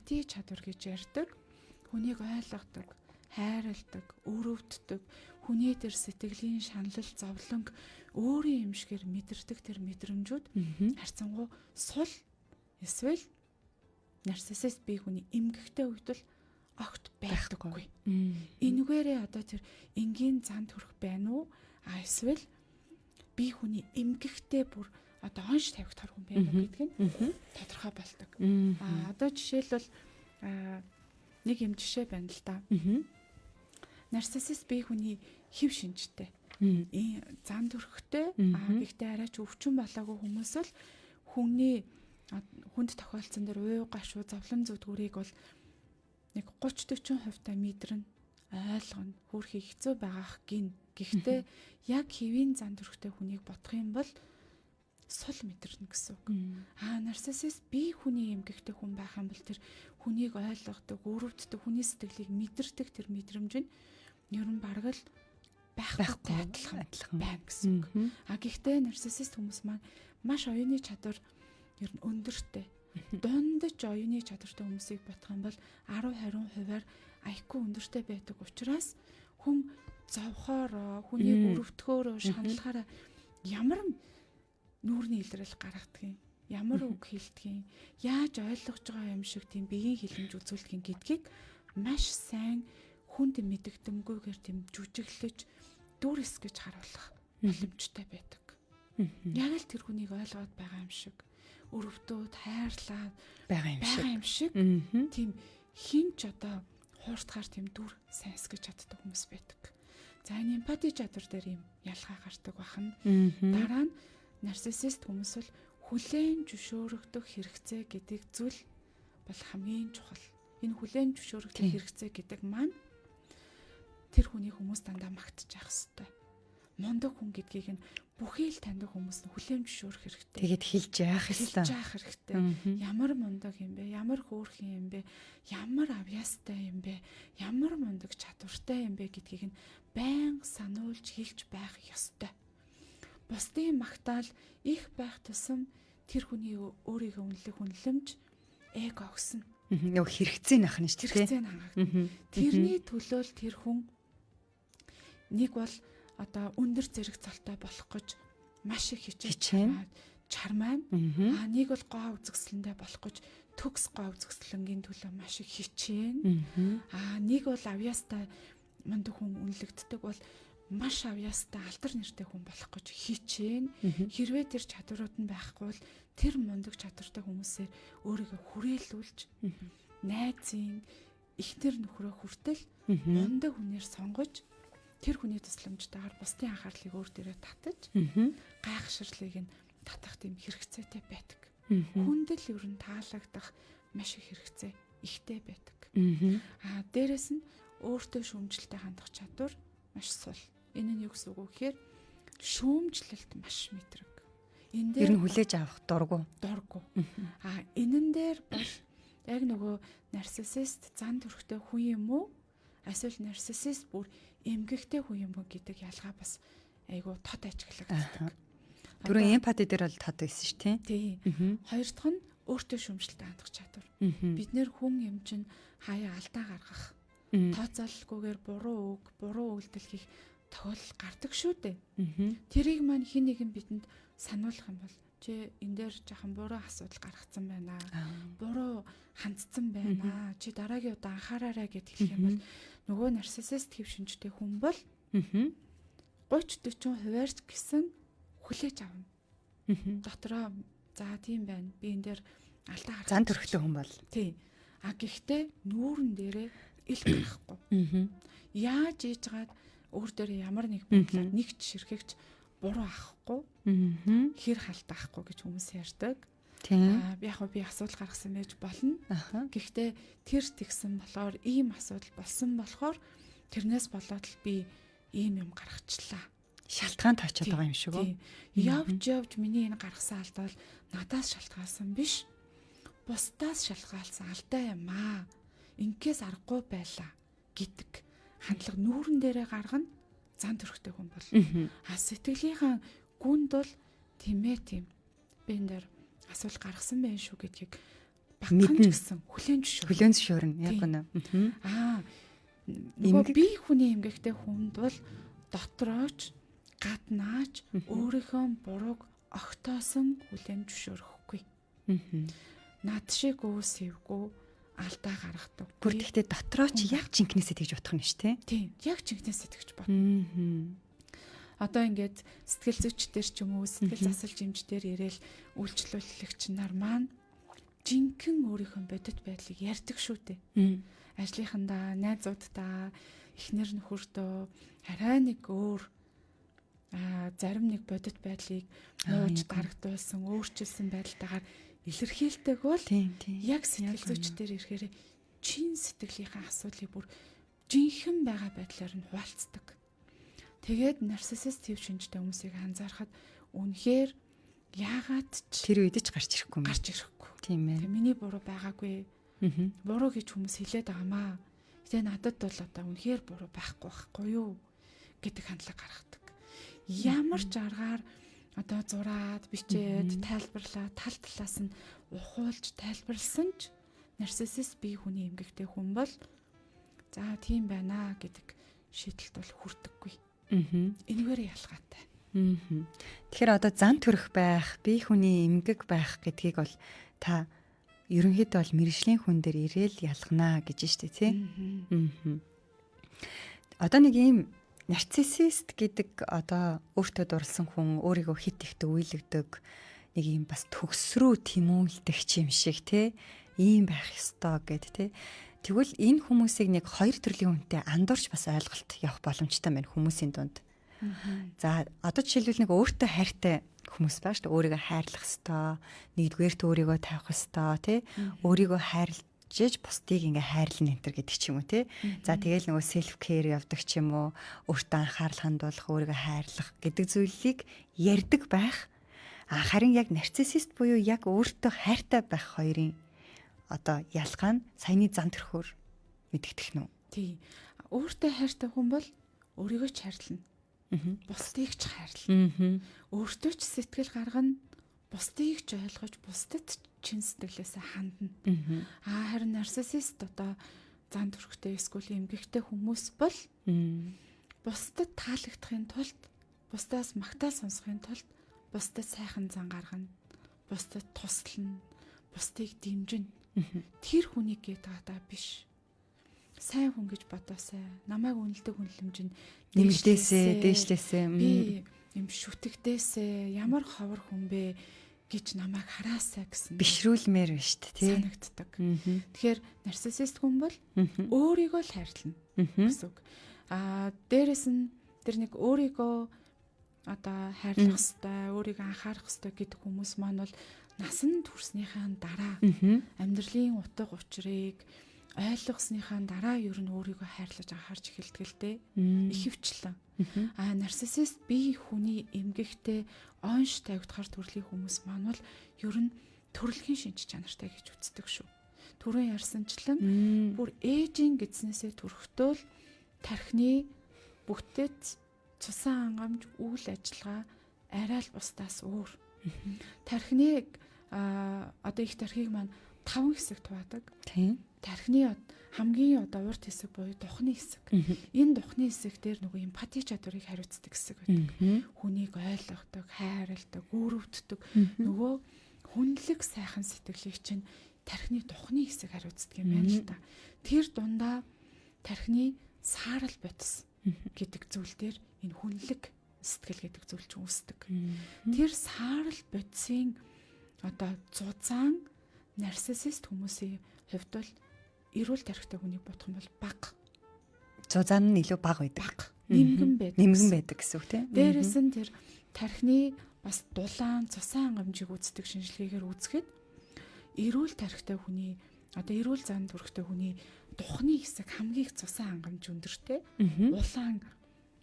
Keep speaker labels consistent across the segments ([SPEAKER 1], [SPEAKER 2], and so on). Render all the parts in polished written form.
[SPEAKER 1] эмпати чадвар гэж ярьдаг. Хүнийг ойлгодог, хайрладаг, өрөвддөг, хүний дээр сэтгэлийн шаналл зовлонг өөрийн юм шигээр мэдэрдэг тэр мэдрэмжүүд харьцангуй сул эсвэл нарциссист бие хүний эмгэгтэй үед л огт байдаггүй. Энэгээрээ одоо тэр энгийн занд хүрэх байна уу? Эсвэл бие хүний эмгэгтэй бүр одоо онш тавигдах хүн байна уу гэдг нь тодорхой болдог. Одоо жишээлбэл нэг юм жишээ байна л да. Нарциссист бие хүний хэв шинжтэй. Зан төрхтэй гэхдээ арайч өвчин болоогүй хүмүүс л хүнд тохиолдсон дэр уу гашуу зовлон зүдгүүрийг бол нэг 30-40% та мэдэрнэ, ойлгоно, хөөрхий хэцүү байгаах гин. Гэхдээ яг хэвийн зан төрхтэй хүнийг бодох юм бол сул мэдэрнэ гэсэн үг. Нарциссист бие хүний эмгэгтэй хүн байх юм бол тэр хүнийг ойлгодог, өрөвддөг, хүний сэтгэлийг мэдэрдэг тэр мэдрэмж нь ер нь бараг л байхгүй адилхан байна гэсэн үг. Гэхдээ нарциссист хүмүүс маань маш оюуны чадвар ер нь өндөртэй. Дундаж оюуны чадвартай хүмүүсийг бодох юм бол 10-20%-аар IQ өндөртэй байдаг учраас хүн зовхоороо, хүнийг өрөвдөхөөрөө, шаналлахаараа ямар нүүрний илрэл гаргадаг юм, ямар үг хэлдэг юм, яаж ойлгож байгаа юм шиг тийм биеийн хилэмж үзүүлдэг юм гэдгийг маш сайн хүнд мэдэгдэмгүйгээр тийм жүжиглэж дүрс гэж харуулах боломжтой байдаг. Яг л тэр хүнийг ойлгоод байгаа юм шиг, өрөвдөөд хайрлаад байгаа юм шиг тийм хинч одоо хууртахаар тийм дүр сайнс гэж чаддаг хүмүүс байдаг. За энэ эмпати чадвар дээр юм ялгаа гардаг бахан. Дараа нь нарциссист хүмүүс бол хүлээн зөвшөөрөгдөх хэрэгцээ гэдэг зүйл бол хамгийн чухал. Энэ хүлээн зөвшөөрөгдөх хэрэгцээ гэдэг маань тэр хүний хүмүүс дандаа магтчих хэвээр. Мундаг хүн гэдгийг нь бүхий л таньдаг хүмүүс нь хүлээн зөвшөөрөх хэрэгтэй.
[SPEAKER 2] Тэгээд хэлж яах
[SPEAKER 1] хэрэгтэй. Ямар мундаг юм бэ? Ямар хөөрхөн юм бэ? Ямар авьяастай юм бэ? Ямар мундаг чадвартай юм бэ гэдгийг нь байнга сануулж хэлж байх ёстой. Бусдын магтаал их байх тусам тэр хүний өөрийгөө үнэлэх үнэлэмж эго өгсөн.
[SPEAKER 2] Нэг хэрэгцээ нах нь шүү дээ.
[SPEAKER 1] Хэрэгцээ хангагдана. Тэрний төлөө л тэр хүн нэг бол одоо өндөр зэрэг цалтай болох гэж маш их хичээж чармаана. Нэг бол гоо үзэсгэлэндээ болох гэж төгс гоо үзэсгэлэнгийн төлөө маш их хичээнэ. Нэг бол авьяастай мундаг хүн үнэлэгддэг бол маш авьяастай алдар нэртэй хүн болох гэж хичээнэ. Хэрвээ тэр чадварууд нь байхгүй бол тэр мундаг чадвартай хүмүүсээр өөрийгөө хүрээлүүлж найзын ихнэр нөхрөө хүртэл мундаг хүнээр сонгож тэр хүний тусламжтайгаар бусдын анхаарлыг өөр дээрээ татаж гайхширлыг нь татах тийм хэрэгцээтэй байдаг. Хүндэл ер нь таалагдах маш их хэрэгцээ ихтэй байдаг. Дээрэс нь өөртөө шүүмжлэлтэй хандах чадвар маш сул. Энэ нь юу гэсэн үг вэ гэхээр шүүмжлэлт маш мэдрэг. Энэ дээр
[SPEAKER 2] ер нь хүлээж авах дурггүй.
[SPEAKER 1] Энэн дээр бол яг нөгөө нарциссист зан төрхтэй хүн юм уу? Эсвэл нарциссист бүр эмгэгтэй хүн юм уу гэдэг ялгаа бас айгу тод ажиглагддаг.
[SPEAKER 2] Түрүүн эмпати дээр бол тод байсан шүү
[SPEAKER 1] тий. Хоёр дахь нь өөртөө шүүмжлэлтэй хандах чадвар. Бид нэр хүн юм чинь хаяа алдаа гаргах, тооцоололгүйгээр буруу үг, буруу үйлдэл хийх тохиолдол гардаг шүү дээ. Тэрийг маань хин нэгэн бидэнд сануулах юм бол чи энэ дээр жахан буруу асуудал гаргацсан байна. Буруу хандсан байна. Чи дараагийн удаа анхаараарай гэд хэлэх юм бол нөгөө нарциссист хэв шинжтэй хүн бол 30-40%-аар гэсэн хүлээж авна. Дотроо за тийм байна. Би энэ дээр алдаа гаргасан.
[SPEAKER 2] Зан төрхтэй хүн бол.
[SPEAKER 1] Тий. Гэхдээ нүүрэн дээрээ ил гарахгүй. Яаж ийж гаад өөр дээрээ ямар нэг байдлаар нэгч ширхэгч буруу авахгүй. Хэр халдаахгүй гэж хүмүүс ярьдаг. Яг би асуудал гаргасан байж болно. Гэхдээ тэр тэгсэн болохоор ийм асуудал болсон болохоор тэрнээс болоод л би ийм юм гаргачлаа.
[SPEAKER 2] Шалтгаан тавьчихад байгаа юм шиг үү?
[SPEAKER 1] Явж миний энэ гаргасан алдаа бол надаас шалтгаалсан биш. Бусдаас шалтгаалсан алдаа юм аа. Инкээс аргагүй байлаа гэдэг хандлага нүүрэн дээрээ гаргана. Зан төрхтэй хүн бол. Сэтгэлийнхаа гүнд бол тийм би энэ дээр асуудал гаргасан байх шүү гэдгийг багхан ч гэсэн хүлэн зөвшөөрнө.
[SPEAKER 2] Яг үнэ.
[SPEAKER 1] Нөгөө бие хүний эмгэгтэй хүнд бол дотрооч гаднаач өөрийнхөө бурууг огтоосон хүлэн зөвшөөрөхгүй. Над шиг өөсөвгүй алдаа гаргадаг.
[SPEAKER 2] Бүр тэгтээ дотроо ч яг жинкнээсээ тэгж бодох нь шүү,
[SPEAKER 1] тийм. Яг жинкнээсээ тэгж бодно. Одоо ингээд сэтгэл зүйчдэр ч юм уу сэтгэл засал жимчдэр ирээл үйлчлүүлэгч нар маань жинхэнэ өөрийнхөө бодит байдлыг ярьдаг шүү дээ. Ажлынхандаа, найзуудтай, эхнэр нөхөртөө арай нэг өөр зарим нэг бодит байдлыг мууж дарагдуулсан, өөрчилсөн байдалтайгаар илэрхийлдэг бол яг сэтгэл зүйчдэр ирэхээр чин сэтгэлийнхаа асуудлыг бүр жинхэнэ байгаа байдлаар нь хуваалцдаг. Тэгээд нарциссист төв шинжтэй хүмүүсийг анзаархад үнэхээр яагаад ч
[SPEAKER 2] тэр үед ч гарч ирэхгүй. Тийм ээ.
[SPEAKER 1] Тэг миний буруу байгаагүй. Буруу гэж хүмүүс хэлээд байгаамаа. Гэтэ надад бол одоо үнэхээр буруу байхгүй юу гэдэг хандлага гаргадаг. Ямар ч аргаар одоо зураад, бичээд, тайлбарлаад, тал талаас нь ухуулж тайлбарлсан ч нарциссист бие хүний эмгэгтэй хүн бол за тийм байна гэдэг шийдэлт бол хүрдэггүй. Энэгээр ялгаатай.
[SPEAKER 2] Тэгэхээр одоо зан төрөх байх, бие хүний эмгэг байх гэдгийг бол та ерөнхийдөө бол мэржлийн хүн дээр ирээл ялгана гэж штэ тий. Одоо нэг ийм нарциссист гэдэг одоо өөртөө дурлсан хүн өөрийгөө хит ихтэй үйлэгдэг нэг ийм бас төгс рүү тэмүүлдэг юм шиг тий. Ийм байх ёстой гэд тий. Тэгвэл энэ хүмүүсийг нэг хоёр төрлийн хүнтэй андуурч бас ойлголт явах боломжтой байна хүмүүсийн дунд. За одоо жишээлбэл нэг өөртөө хайртай хүмүүс байна шүү дээ. Өөрийгөө хайрлах ёстой. Нэгдүгээрт өөрийгөө тавих ёстой тий. Өөрийгөө хайрлаж бусдыг ингээ хайрлна энэ төр гэдэг ч юм уу тий. За тэгэл нөгөө селф кэр явдаг ч юм уу. Өөртөө анхаарал хандуулах, өөрийгөө хайрлах гэдэг зүйлийг ярьдаг байх. Харин яг нарциссист буюу яг өөртөө хайртай байх хоёрын одоо ялгаа нь саяны зан төрхөөр мэдэгдэх нь үү?
[SPEAKER 1] Тий. Өөртөө хайртай хүн бол өөрийгөө ч хайрлна. Бусдыг ч хайрлна. Өөртөө ч сэтгэл гаргана. Бусдыг ч ойлгож, бусдад чин сэтгэлээсээ хандна. Харин нарциссист одоо зан төрхтэй эсвэл эмгэгтэй хүмүүс бол бусдад таалагдахын тулд, бусдаас магтаал сонсохын тулд бусдад сайхан зан гаргана. Бусдад туслана. Бусдыг дэмжинэ. Тэр хүнийг гэдэг биш. Сайн хүн гэж бодоосай. Намайг үнэлдэг үнэлэмж нь
[SPEAKER 2] дээшлээсээ
[SPEAKER 1] би юм шүтгдээсээ ямар ховор хүн бэ гэж намайг хараасай гэсэн
[SPEAKER 2] бишрүүлмээр байна шүү дээ тий.
[SPEAKER 1] Санагддаг. Тэгэхээр нарциссист хүн бол өөрийгөө л хайрлана гэсэн үг. Дээрэс нь тэр нэг өөрийгөө одоо хайрлах ёстой, өөрийгөө анхаарах ёстой гэдэг хүмүүс маань бол насан туршныхаа дараа амьдралын утга учирыг ойлгосныхаа дараа ер нь өөрийгөө хайрлаж анхаарч эхэлдэг л дээ. Ихэвчлэн. Нарциссист бие хүний эмгэгтэй онш тавигдахаар төрлийн хүмүүс маань бол ер нь төрөлхийн шинж чанартай гэж үздэг шүү. Түрүүн ярьсанчлан бүр ээжийн гэснээсээ төрөхдөө л тархины бүтэц цусан хангамж үйл ажиллагаа арай л бусдаас өөр. Тархиныг одоо их тархийг маань 5 хэсэгт хувадаг.
[SPEAKER 2] Тийм.
[SPEAKER 1] Тархины хамгийн одоо урт хэсэг буюу духны хэсэг. Энэ духны хэсэг дээр нөгөө эмпати чадварыг хариуцдаг хэсэг байдаг. Хүнийг ойлгодог, хайрладаг, гүрвддэг. Нөгөө хүнлэг сайхан сэтгэлийг чинь тархины духны хэсэг хариуцдаг юм байна л да. Тэр дундаа тархины саарал бодис гэдэг зүйл дээр энэ хүнлэг сэтгэл гэдэг зүйл чинь үүсдэг. Тэр саарал бодисын одоо зузаан нарциссист хүмүүсийн хувьд бол эрүүл тархитай хүнийг бодох юм бол бага.
[SPEAKER 2] Зузаан нь илүү бага байдаг.
[SPEAKER 1] Нэмгэн
[SPEAKER 2] байдаг гэсэн үг тийм.
[SPEAKER 1] Дээрээс нь тэр тархины бас дулаан, цусан хангамжийг үздэг шинжилгээгээр үзэхэд эрүүл тархитай хүний одоо эрүүл зан төрхтэй хүний духны хэсэг хамгийн их цусан хангамж өндөртэй. Улаан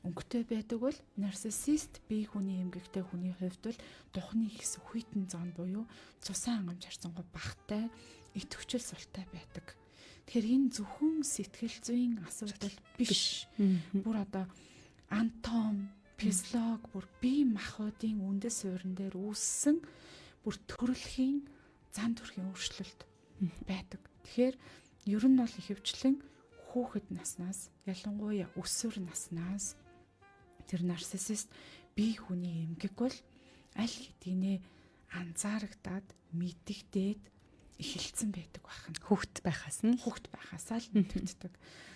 [SPEAKER 1] өнгөтэй байдаг бол нарциссист бие хүний эмгэгтэй хүний хувьд бол духны хэсэг хүйтэн зон буюу цусан хангамж харьцангуй багатай, идэвхжил султай байдаг. Тэгэхээр энэ зөвхөн сэтгэл зүйн асуудал биш. Бүр одоо анатом, физиолог, бүр бие махбодын үндэс суурин дээр үүссэн бүр төрөлхийн зан төрхийн өөрчлөлт байдаг. Тэгэхээр ер нь бол ихэвчлэн хүүхэд наснаас, ялангуяа өсвөр наснаас тэр нарциссист бие хүний эмгэг бол аль хэдийнэ анзаарагдаад мэдэгдээд эхэлсэн байдаг байна.
[SPEAKER 2] Хүүхэд байхаас
[SPEAKER 1] л мэдэгддэг.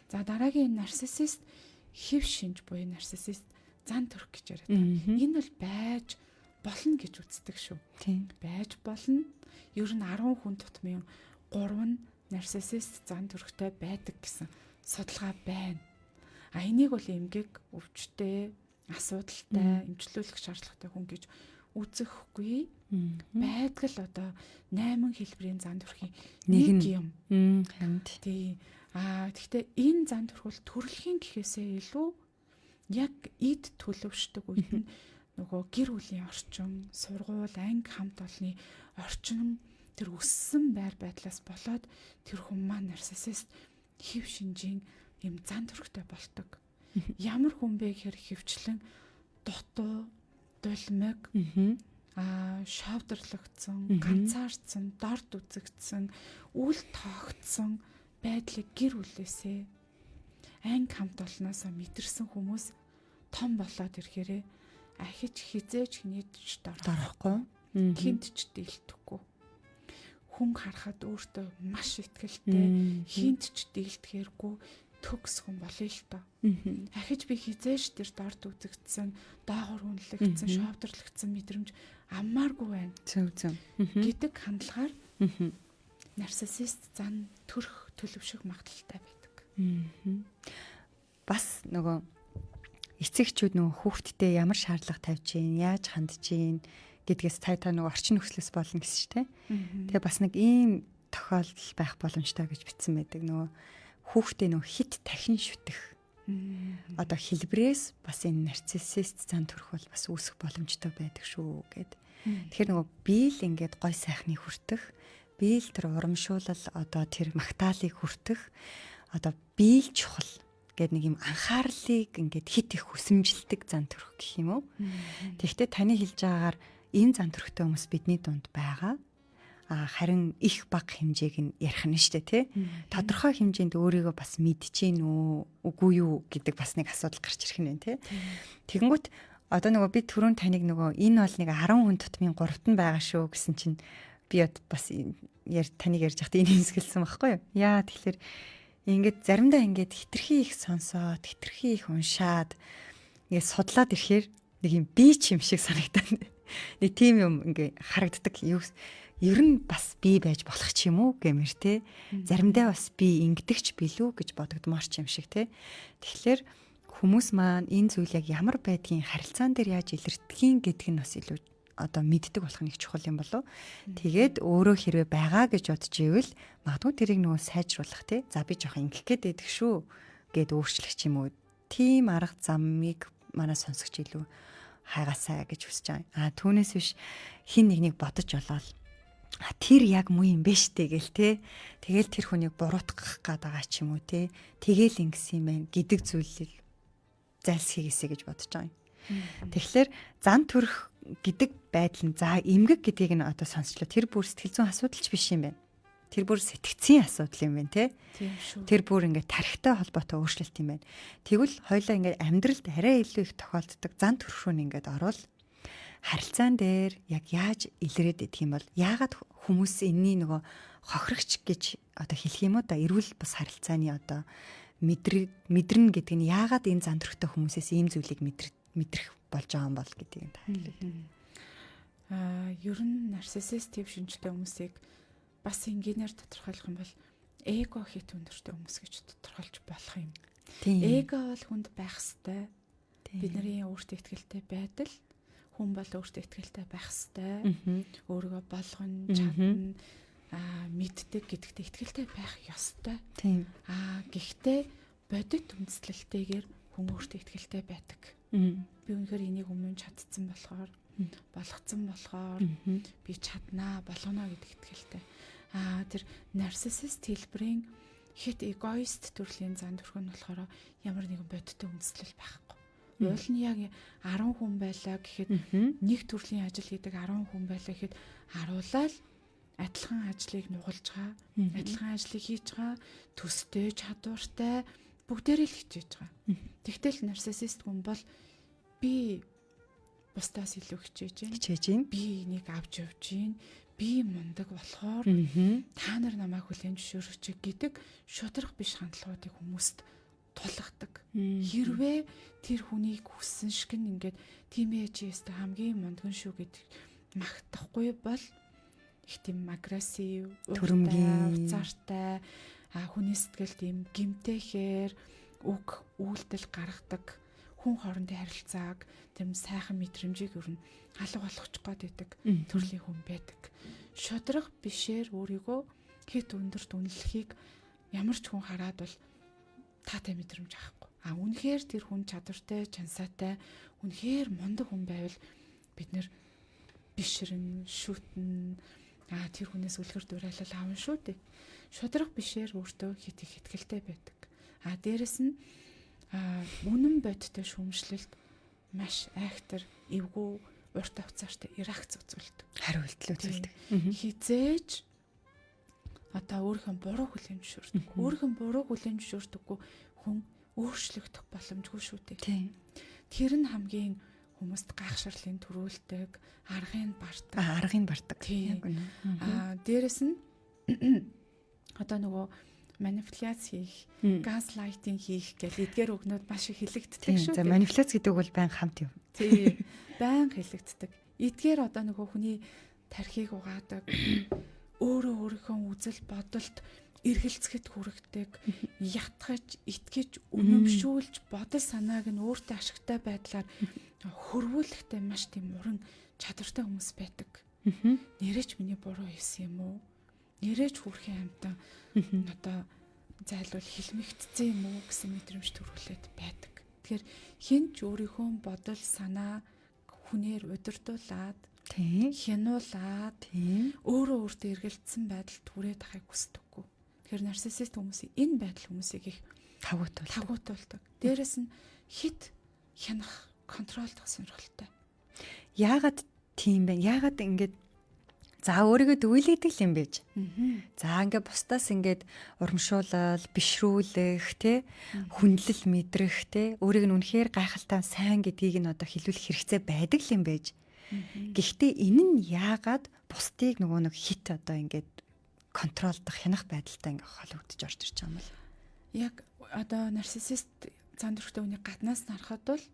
[SPEAKER 1] За дараагийн нарциссист хэв шинж буюу нарциссист зан төрх гэж яриад байна. Энэ бол байж болно гэж үздэг шүү.
[SPEAKER 2] Тийм.
[SPEAKER 1] Байж болно. Ер нь 10 хүн тутмын 3 нь нарциссист зан төрхтэй байдаг гэсэн судалгаа байна. Энийг бол эмгэг, өвчтэй, асуудалтай, эмчлүүлэх шаардлагатай хүн гэж үзэхгүй. Байдаг л одоо 8 хэлбэрийн зан төрхийн нэг юм. Тийм. Гэхдээ энэ зан төрх бол төрөлхийн гэхээсээ илүү яг эд төлөвшдөг үед нь нөгөө гэр бүлийн орчин, сургууль, анги хамт олонны орчин тэр өссөн байр байдлаас болоод тэр хүн маань нарциссист хэв шинжийн юм зан төрхтэй болдог. Ямар хүн бэ гэхээр хөвчлэн дутуу, дулмиг, шавдарлагдсан, ганцаардсан, дорд үзэгдсэн, үл тоогдсон байдлыг гэр бүлээсээ анги хамт олноосоо мэдэрсэн хүмүүс том болоод ирэхээрээ ахиж хизээж хинийдч дорохгүй, хинт ч дийлдэхгүй. Хүн харахад өөртөө маш ихтгэлтэй, хинт ч дийлдэхэргүй төгс хүн болъё л доо. Ахиж би хизээж тэр дорд үзэгдсэн, доогор үнэлэгдсэн, шовдрлогдсон мэдрэмж аммааргүй байна.
[SPEAKER 2] Зөв.
[SPEAKER 1] Гэдэг хандлагаар нарциссист зан төрх төлөвшөх магадaltaй байдаг.
[SPEAKER 2] Бас нөгөө эцэгчүүд нөгөө хүүхдтэй ямар шаардлага тавьж гин, яаж хандж гин гэдгээс та нөгөө орчин нөхцлөөс болно гэсэн ч тийм. Тэгээ бас нэг ийм тохиолдол байх боломжтой гэж бичсэн байдаг. Нөгөө хүүхдээ нөгөө хит дахин шүтэх одоо хэлбрээс бас энэ нарциссист зан төрх бол бас үүсэх боломжтой байдаг шүү гэд. Тэгэхээр нөгөө биел ингээд гой сайхныг хүртэх, биел тэр урамшуулал одоо тэр магтаалыг хүртэх одоо биел чухал гэд нэг юм анхаарлыг ингээд хит их хүсэмжилдэг зан төрх гэх юм уу. Тэгэхдээ таны хэлж байгаагаар энэ зан төрхтэй хүмүүс бидний дунд байгаа. Харин их бага хэмжээг нь ярих нь шүү дээ тий. Тодорхой хэмжээнд өөрийгөө бас мэдчихээн үү үгүй юу гэдэг бас нэг асуудал гарч ирэх нь байна тий. Тэгэнгүүт одоо нөгөө би түрүүн таныг нөгөө энэ бол нэг 10 хүн тутмын 3-т нь байгаа шүү гэсэн чинь би бас таныг ярьж байхдаа энэ хэсгэлсэн байхгүй юу. Яа тэгэхээр ингээд заримдаа ингээд хитрхи их сонсоод хитрхи их уншаад ингээд судлаад ирэхээр нэг юм би ч юм шиг санагдана. Нэг тийм юм ингээд харагддаг. Ер нь бас би байж болох ч юм уу гэмээр те. Заримдаа бас би ингэдэгч билүү гэж бодогдмоор ч юм шиг те. Тэгэхээр хүмүүс маань энэ зүйл яг ямар байдгийн харилцаан дээр яаж илэрдгийг гэдг нь бас илүү одоо мэддэг болох нэг чухал юм болов. Тэгээд өөрөө хэрвээ байгаа гэж бодож ивэл магадгүй тэрийг нөгөө сайжруулах те. За би жоохон ингэх гээд байдаг шүү гэд өөрчлөх ч юм уу. Тийм арга замыг манай сонсогч илүү хайгаасаа гэж хүсэж байгаа. Түүнээс биш хин нэгнийг бодож олоод тэр яг муу юм бэ штэ гэл те. Тэгэл тэр хүнийг буруутгах гээд байгаа ч юм уу те. Тэгэл ингэсэн юм байна гэдэг зүйлийг зайлсхийгээсэй гэж бодож байгаа юм. Тэгэхээр зан төрх гэдэг байдал нь за эмгэг гэдгийг нь одоо сонсчлоо. Тэр бүр сэтгэл зүйн асуудал ч биш юм байна. Тэр бүр сэтгцийн асуудал юм байна те.
[SPEAKER 1] Тийм шүү. Тэр
[SPEAKER 2] бүр ингээд тархитай холбоотой өөрчлөлт юм байна. Тэгвэл хоёлаа ингээд амьдралд арай илүү их тохиолддог зан төрх рүү ингээд орвол харилцаан дээр яг яаж илрээд идэх юм бол яагаад хүмүүс энэний нөгөө хохирогч гэж одоо хэлэх юм уу да эрүүл бас харилцааны одоо мэдрэн гэдэг нь яагаад энэ зан төрхтэй хүмүүсээс ийм зүйлийг мэдрэх болж байгаа юм бол гэдгийг тайлбарлая.
[SPEAKER 1] Ер нь нарциссист тип шинжтэй хүмүүсийг бас энгийнээр тодорхойлох юм бол эго хит өндөртэй хүмүүс гэж тодорхойлж болох юм. Эго бол хүнд байх ёстой. Бидний өөртөө ихтэй байдал хүн бол өөртөө ихтэй байх ёстой. Өөрийгөө болгоно, чадна, мэддэг гэдэгт ихтэй байх ёстой. Гэхдээ бодит үндэслэлтэйгээр хүн өөртөө ихтэй байдаг. Би үнэхээр энийг өмнө чадсан болохоор, болгоцсон болохоор би чаднаа, болгоно гэдэг ихтэй. Тэр нарциссист хэлбэрийн хит эгоист төрлийн зан төрх нь болохоор ямар нэгэн бодиттой үндэслэл байхгүй. Уул нь яг 10 хүн байлаа гэхэд нэг төрлийн ажил хийдэг 10 хүн байлаа гэхэд харуулаад адилхан ажлыг нугалж байгаа, адилхан ажлыг хийж байгаа, төстэй, чадвартай бүгдээрээ л хичээж байгаа. Тэгтэл нарциссист хүн бол би бусдаас илүү хичээж байна. Би энийг авч явж байна. Би мундаг болохоор та нар намайг хүлээн зөвшөөрч гэдэг шударга биш хандлагуудыг хүмүүст тулгадаг. Хэрвээ тэр хүнийг хүссэн шиг ингээд тийм ээ чи ястаа хамгийн мундагэн шүү гэдэг магтахгүй бол их тийм агрессив,
[SPEAKER 2] төрөмгийн,
[SPEAKER 1] уцаартай, хүний сэтгэлд тийм гимтэхээр үг үйлдэл гаргадаг, хүн хоорондын харилцааг тийм сайхан мэдрэмжийг өрнө алга болгочих гээд байдаг төрлийн хүн байдаг. Шударга бишээр өөрийгөө хэд өндөрт үнэлэхийг ямар ч хүн хараад бол таатай мэдрэмж авахгүй. Үнэхээр тэр хүн чадвартай, чансаатай, үнэхээр мундаг хүн байвал бид нэр бишрэн, шүтэн, тэр хүнээс үлгэр дуурайлал аавн шүү дээ. Шударга бишээр өөртөө хит их ихтгэлтэй байдаг. Дээрэс нь үнэн бодтой шүүмжлэлд маш айхтар, эвгүй, урт авцаартай реакц үзүүлдэг.
[SPEAKER 2] Хариу үйлдэл үзүүлдэг.
[SPEAKER 1] Хизээж өөрийнхөө буруу хүлээн зөвшөөрдөг. Өөрийнхөө буруу хүлээн зөвшөөрдөггүй хүн өөрчлөгдөх боломжгүй шүү дээ. Тэр нь хамгийн хүмүүст гайхширлын төрүүлдэг, аргыг бартдаг. Дээрэс нь нөгөө манипуляц хийх, газлайтинг хийх гэл эдгээр үгнүүд маш их хэлэгддэг шүү дээ.
[SPEAKER 2] Манипуляц гэдэг бол байн хамт юм.
[SPEAKER 1] Тий. Байн хэлэгддэг. Эдгээр нөгөө хүний тархийг угаадаг, өөрийнхөө үзэл бодолд эргэлцэхэд хүргэдэг, ятгаж, итгэж, үнэмшүүлж, бодол санааг нь өөртөө ашигтай байдлаар хөрвүүлэхтэй маш тийм уран чадвартай хүмүүс байдаг. Нэрэж миний буруу хийсэн юм уу? Нэрэж хүрхийн амтан зайлвал хилмигдсэн юм уу гэсэн мэдрэмж төрүүлээд байдаг. Тэгэхээр хэн ч өөрийнхөө бодол санаа хүнээр удирдуулад, хянуулаад, өөрөө өөртөө эргэлцсэн байдалд хүрээд ахыг хүсдэггүй. Тэгэхээр нарциссист хүмүүсийн энэ байдал хүмүүсийг их тагуутуулдаг. Дээрэс нь хит хянах, контролдох сонирхолтой.
[SPEAKER 2] Яагаад тийм бэ? Яагаад ингэж өөрийгөө дүүлэгдэг юм бэ? Ингээд бусдаас ингээд урамшуулал, бишрүүлэх, хүндлэл мэдрэх, өөрийг нь үнэхээр гайхалтай сайн гэдгийг нь хэлүүлэх хэрэгцээ байдаг юм байж. Гэхдээ энэ нь яагаад бусдыг нэг хит ингээд контролдох, хянах байдалтай ингээд холбогдож орж ирж байгаа юм бол?
[SPEAKER 1] Яг нарциссист зан төрхтэй хүний гаднаас харахад бол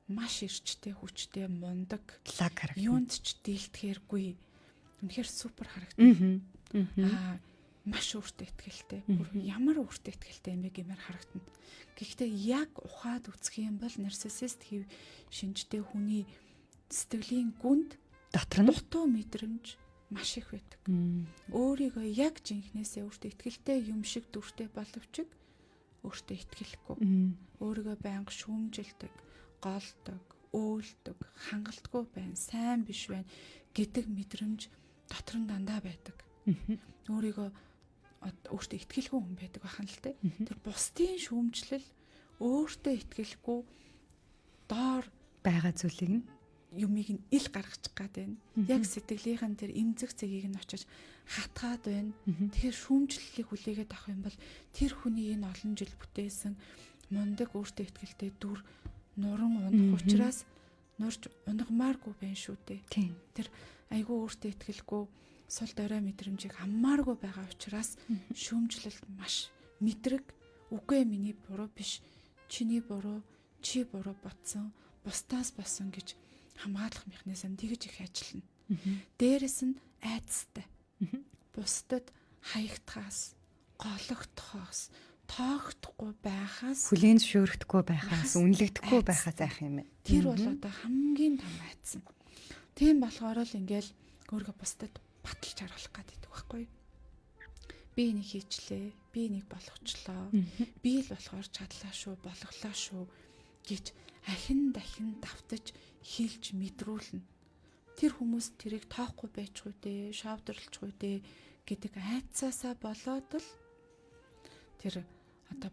[SPEAKER 1] маш эрчтэй, хүчтэй, мундаг,
[SPEAKER 2] лаг харагдана.
[SPEAKER 1] Юунд ч дийлдэхэргүй, үнэхээр супер харагдана. Маш өөртөө итгэлтэй. Ямар өөртөө итгэлтэй юм бэ гэмээр харагдана. Гэхдээ яг ухаад үзэх юм бол нарциссист хэв шинжтэй хүний сэтгэлийн гүнд
[SPEAKER 2] дотор нь
[SPEAKER 1] дутуу мэдрэмж маш их байдаг. Өөрийгөө яг жинхнээсээ өөртөө итгэлтэй юм шиг дүртэй боловч өөртөө итгэлгүй. Өөрийгөө байнга шүүмжилдэг, голдог, өөлдөг, хангалтгүй байна, сайн биш байна гэдэг мэдрэмж дотор нь дандаа байдаг. Өөрийгөө өөртөө итгэлгүй хүн байдаг бахан л тэ. Тэр бусдын шүүмжлэл өөртөө итгэлгүй доор
[SPEAKER 2] байгаа зүйлийг нь
[SPEAKER 1] юмыг нь ил гаргачих гад байна. Яг сэтгэлийнхэн тэр эмзэг цэгийг нь очиж хатгаад байна. Тэгэхээр шүүмжлэлийг хүлээгээд авах юм бол тэр хүний энэ олон жил бүтээсэн мундаг өөртөө итгэлтэй дүр нуран унах учраас нурж унгамааргүй байна шүү дээ. Тэр айгүй өөртөө итгэлгүй сул дорой мэдрэмжийг хаммааргүй байгаа учраас шүүмжлэлд маш мэдрэг. Үгүй миний буруу биш. Чиний буруу, чи буруу ботсон, бусдаас болсон гэж хамгаалах механизм тэгж их ажиллана. Дээрэс нь айцтай. Бусдад хаягдахаас, гологдохоос, тоогдохгүй байхаас,
[SPEAKER 2] хүлээн зөвшөөрөхдөггүй байхаас, үнэлэгдэхгүй байхаас айх юм байна.
[SPEAKER 1] Тэр бол хамгийн том айцсан. Тийм болохоор л ингээл өөрийгөө бусдад баталж харуулах гэдэг байхгүй. Би энийг хийчлээ, би энийг болгочлоо, би л болохоор чадлаа шүү, болголоо шүү гэж ахин дахин давтаж хэлж мэдрүүлнэ. Тэр хүмүүс тэрийг тоохгүй байчгүй дээ, шавдарлжгүй дээ гэдэг айцаасаа болоод л тэр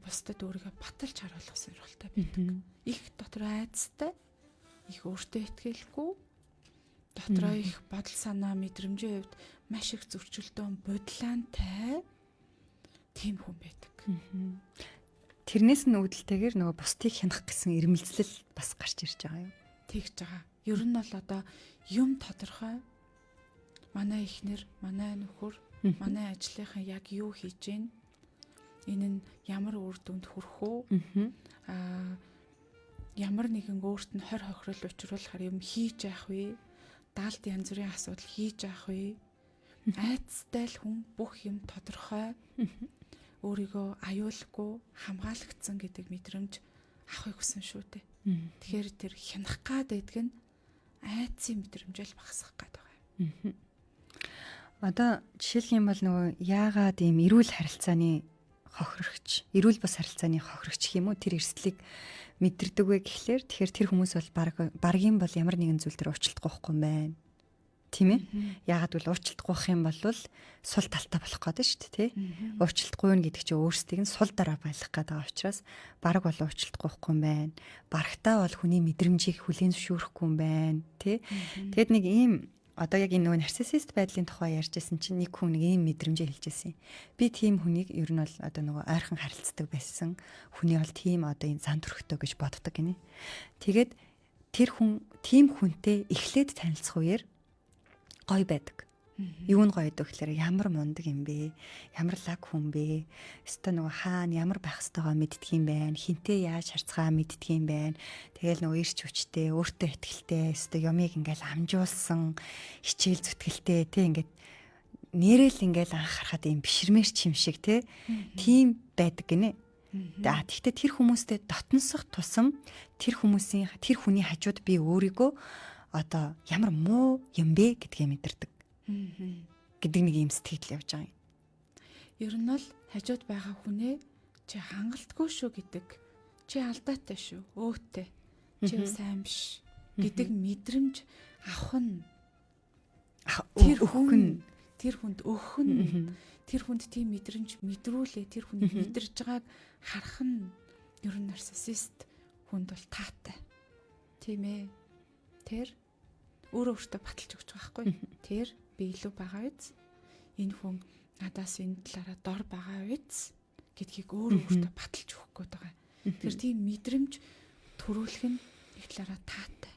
[SPEAKER 1] бусдад өөрийгөө баталж харуулах сонирхолтой байдаг. Их дотор айцтай, их өөртөө итгэлгүй, дотроо их бодол санаа мэдрэмжийн хувьд маш их зөрчилдөөн бодлоонтай тийм хүн байдаг.
[SPEAKER 2] Тэрнээс нь үүдэлтэйгээр нөгөө бусдыг хянах гэсэн ирмэлзлэл бас гарч ирж байгаа юм.
[SPEAKER 1] Тэгж байгаа. Ер нь бол одоо юм тодорхой. Манай эхнэр, манай нөхөр, манай ажлынхан яг юу хийж гин? Энэ нь ямар үр дүнд хүрэх үү? Ямар нэгэн өөрт нь хор хохирол учруулахаар юм хийж яах вэ? Даалд янз бүрийн асуудал хийж яах вэ? Айцтай л хүн бүх юм тодорхой. Өөрийгөө аюулгүй хамгаалагдсан гэдэг мэдрэмж авахыг хүсэн шүү дээ. Тэгэхээр тэр хянах гад байдаг нь айцын мэдрэмжэл багасгах гад байгаа.
[SPEAKER 2] Одоо жишээлх юм бол нөгөө яагаад ийм эрүүл харилцааны хохирогч, эрүүл бус харилцааны хохирогч юм уу тэр эрсдлийг мэдэрдэг вэ гэхлээр тэгэхээр тэр хүмүүс бол баргийн бол ямар нэгэн зүйл дээр уучлалтгүй байхгүй юм байна. Тийм ээ? Яагаад гэвэл уучлалтгүй байх юм бол сул талтай болох гэдэг шүү дээ, тий? Уучлалтгүй нь гэдэг чинь өөрсдийг нь сул дараа байлгах гэдэг байгаа учраас бараг бол уучлалтгүй байхгүй юм байна. Барагтаа бол хүний мэдрэмжийг хүлээн зөвшөөрөхгүй юм байна, тий? Тэгэд нэг ийм одоо яг энэ нөгөө нарциссист байдлын тухай ярьжсэн чинь нэг хүн нэг ийм мэдрэмжээ хэлжсэн. Би тийм хүнийг ер нь бол одоо нөгөө ойрхон харилцдаг байсан. Хүний бол тийм одоо энэ зан төрхтэй гэж боддог гинэ. Тэгээд тэр хүн тийм хүнтэй эхлээд танилцах үеэр гоё байдаг. Юу нь гоё гэдэг гэхээр ямар мундаг юм бэ? Ямар лаг хүн бэ? Өстой нөгөө хаана ямар байх ёстойгоо мэддэг юм байна. Хинтээ яаж харцгаа мэддэг юм байна. Тэгэл нөгөө ирч хүчтэй, өөртөө ихтэй, өстой юмыг ингээл амжуулсан, хичээл зүтгэлтэй тий ингээд нэрэл ингээл анхаарахад юм бишрмэрч юм шиг тий. Тийм байдаг гинэ. Тэгэхдээ тэр хүмүүстэй дотносох тусам тэр хүний хажууд би өөрийгөө одоо ямар муу юм бэ гэдгээ мэдэрдэг. Гэдэг нэг юм сэтгэл явж байгаа юм.
[SPEAKER 1] Ер нь бол хажууд байгаа хүнээ чи хангалтгүй шүү гэдэг. Чи алдаатай шүү, өөтэй. Чи сайн биш гэдэг мэдрэмж авах нь тэр хүнд өгөх нь тэр хүнд тийм мэдрэмж мэдрүүлээ тэр хүний мэдэрж байгааг харах нь ер нь нарциссист хүнд бол таатай. Тийм ээ. Тэр өөртөө баталж өгч байгаа байхгүй. Тэр би илүү байгаа биз? Энэ хүн надаас энэ талаараа дор байгаа биз? Гэдгийг өөртөө баталж өгөх гээд байгаа. Тэр тийм мэдрэмж төрүүлэх нь нэг талаараа таатай.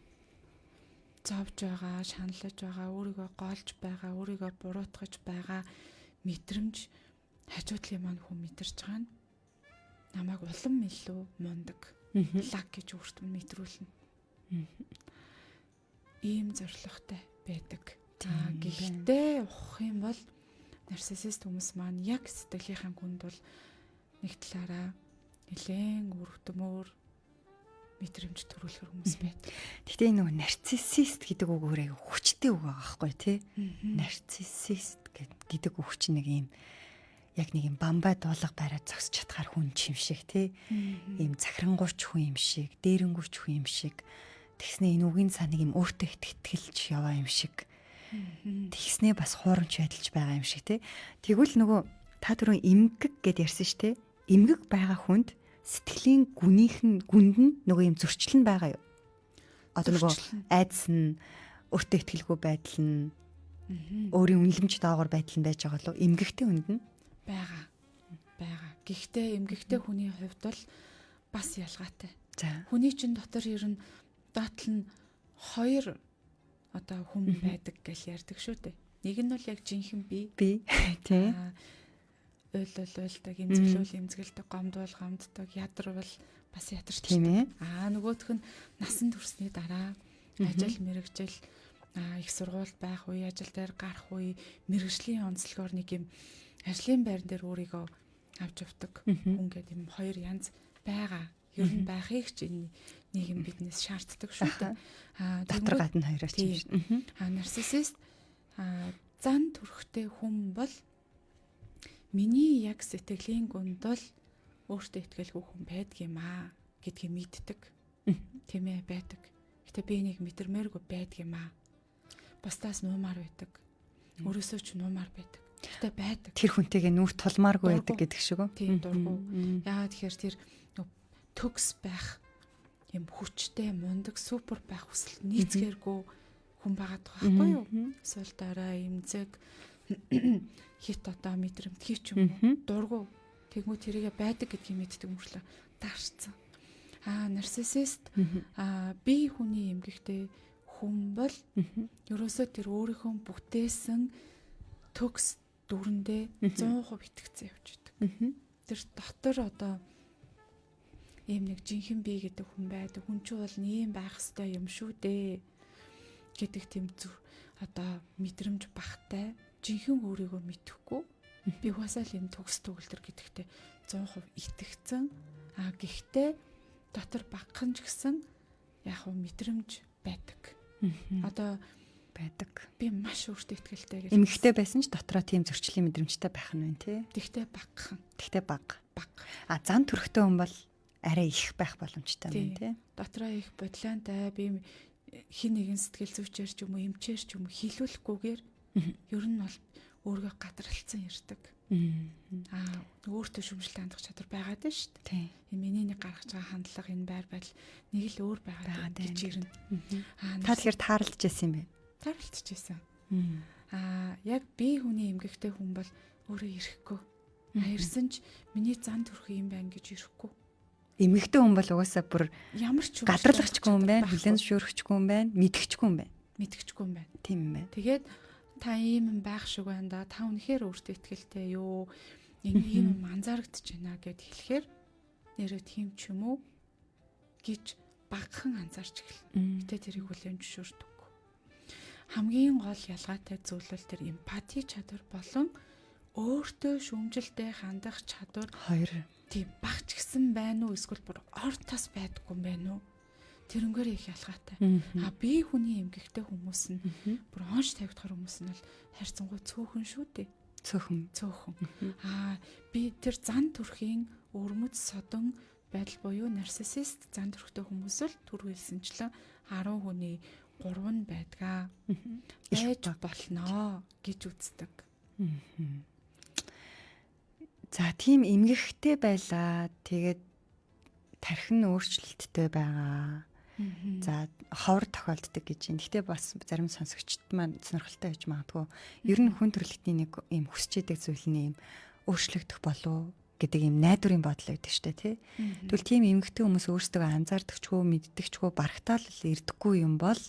[SPEAKER 1] Зовж байгаа, шаналж байгаа, өөрийгөө голж байгаа, өөрийгөө буруутгаж байгаа мэдрэмж хажуудлын маань хүн мэдэрч байгаа нь намайг улам илүү мундаг лаг гэж өөртөө мэдрүүлнэ. Ийм зорилготой байдаг. Гэхдээ ухах юм бол нарциссист хүмүүс маань яг сэтгэлийнхэн гүнд бол нэг талаараа нэлээд өрөвдмөр мэдрэмж төрүүлэх хүмүүс байдаг.
[SPEAKER 2] Гэхдээ энэ нөгөө нарциссист гэдэг үг өөрөө хүчтэй үг байгаа байхгүй тий? Нарциссист гэдэг үг чинь нэг юм яг нэг юм бамбай дуулга бариад зогсож чадхаар хүн юм шиг тий? Ийм захирангуйч хүн юм шиг, дээрэнгуйч хүн юм шиг. Тэгснэ энэ үгийн цаа нэг юм өөртөө итгэлж яваа юм шиг. Тэгснэ бас хуурамч байдалж байгаа юм шиг тий. Тэгвэл нөгөө та түрүү эмгэг гэд ярьсан шүү дээ. Эмгэг байгаа хүнд сэтгэлийн гүнд нь нөгөө юм зөрчил нь байгаа юу? Одоо нөгөө айдас нь өөртөө итгэлгүй байдал нь өөрийн үнэлэмж даагуур байдал нь байж байгаа лу эмгэгтэй хүнд нь
[SPEAKER 1] байгаа. Гэхдээ эмгэгтэй хүний хувьд бол бас ялгаатай. Хүний чинь дотор ер нь датал нь хоёр одоо хүн байдаг гэж ярьдаг шүү дээ. Нэг нь бол яг жинхэнэ би
[SPEAKER 2] тий.
[SPEAKER 1] Уйлдаг, имзэглүүлдэг, гомддаг, ядарвал бас ядарч тийм ээ. Нөгөөх нь насан турсны дараа ажил мэргэжил их сургуульд байх үе, ажил дээр гарах үе, мэргэжлийн онцлогоор нэг юм ажлын байран дээр өөрийгөө авч явдаг хүн гэдэг юм хоёр янз байгаа. Ер нь байхыг ч энэ нийгэм биднээс шаарддаг шүү дээ.
[SPEAKER 2] Дотор гадна хоёроор ч юм.
[SPEAKER 1] Нарциссист зан төрхтэй хүн бол миний яг сэтгэлийн гүнд бол өөртөө итгэлгүй хүн байдаг юм аа гэдгийг мэддэг. Тийм ээ байдаг. Гэтэ би энийг мэдэрмээргүй байдаг юм аа. Бусдаас нуумаар байдаг. Өөрөөсөө ч нуумаар байдаг. Гэтэ байдаг.
[SPEAKER 2] Тэр хүнтэйгээ нүрт тулмааргүй байдаг гэдэг шиг үү?
[SPEAKER 1] Тийм дургу. Яагаад тэгэхээр тэр төгс байх юм хүчтэй мундаг супер байх хүсэл нийцгээргүй хүн байгаад байгаа байхгүй юу? Эсвэл дараа имзэг хит одоо мэдрэмтгий ч юм уу дургу тэгмүү тэрийгэ байдаг гэдгийг мэддэг мөрлөө таарцсан. Нарциссист бие хүний эмгэгтэй хүн бол ерөөсөө тэр өөрийнхөө бүтээсэн төгс дүрэндээ 100% итгэцэн явж идэг. Тэр дотор одоо ийм нэг жинхэнэ бие гэдэг хүн байдаг. Хүн чинь бол ийм байх ёстой юм шүү дээ гэдэг тийм зүр одоо мэдрэмж багтай жинхэнэ өөрийгөө мэдэхгүй би угаасаа л юм төгс төгөлдөр гэдэгтээ 100% итгэцэн. Гэхдээ дотор багхан ч гэсэн яг хөө мэдрэмж байдаг. Одоо
[SPEAKER 2] байдаг.
[SPEAKER 1] Би маш өөртөө итгэлтэй гэж.
[SPEAKER 2] Эмэгтэй байсан ч дотроо тийм зөрчлийн мэдрэмжтэй байх нь байна тий.
[SPEAKER 1] Тэгтээ багхан.
[SPEAKER 2] Тэгтээ баг. Зан төрхтэй хүн бол арай их байх боломжтой байна тий.
[SPEAKER 1] Дотроо их бодлоонтай би хин нэгэн сэтгэл зүйчээр ч юм уу эмчээр ч юм уу хилүүлэхгүйгээр ер нь бол өөргөө гадралцсан ирдэг. Өөртөө шүмжлэлт хандах чадвар байгаад байна шүү дээ.
[SPEAKER 2] Тийм.
[SPEAKER 1] Миний нэг гаргаж байгаа хандлага энэ байр байдал нэг л өөр байгаад гэж ирнэ.
[SPEAKER 2] Та тэгэхээр таарлаж байсан юм бэ?
[SPEAKER 1] Таарлцчихсан. Яг би хүний эмгэгтэй хүн бол өөрөө ирэхгүй. Ирсэн ч миний зан төрх юм байна гэж ирэхгүй.
[SPEAKER 2] Эмэгтэй хүн бол угаасаа бүр
[SPEAKER 1] ямар ч
[SPEAKER 2] гадралгачгүй юм байна, хүлэн зөвшөөрөхгүй юм байна, мэдгчгүй юм байна.
[SPEAKER 1] Мэдгчгүй юм байна.
[SPEAKER 2] Тийм юм байна.
[SPEAKER 1] Тэгээд та ийм байх шиг байна да. Та үнэхээр өөртөө итгэлтэй юу? Энэ ийм анзаарэгдэж байна гэд хэлэхээр нэрээ тийм ч юм уу гэж багхан анзаарч эхэлнэ. Гэтэ тэрийг хүлээн зөвшөөрдөг. Хамгийн гол ялгаатай зүйл бол тэр эмпати чадвар болон өөртөө шүүмжлэлтэй хандах чадвар
[SPEAKER 2] хоёр
[SPEAKER 1] тийм багч гисэн байна уу эсвэл бүр ор тас байдаггүй юм байна уу? Тэрнгээр их ялгаатай. Би хүний эмгэгтэй хүмүүс нь бүр онш тавигдахар хүмүүс нь бол хайрцангуй цөөхөн шүү дээ. Цөөхөн. Би тэр зан төрхийн өрмөц содон байдал буюу нарциссист зан төрхтэй хүмүүс л түр хэлсэнчлэн 10 хүний 3 нь байдгаа. Байж болноо гэж үздэг.
[SPEAKER 2] За тийм эмгэгтэй байлаа. Тэгээд тархин өөрчлөлттэй байгаа. За ховор тохиолддог гэж юм. Гэхдээ бас зарим сонсогчд маань сонирхолтой байж магадгүй. Ер нь хүн төрөлхтний нэг юм хүсч идэг зүйл нь юм өөрчлөгдөх болов гэдэг юм найдварын бодол байдаг шүү дээ, тий. Тэгвэл тийм эмгэгтэй хүмүүс өөрсдөө анзаардагчгүй, мэддэгчгүй, барагтаал ирдэггүй юм бол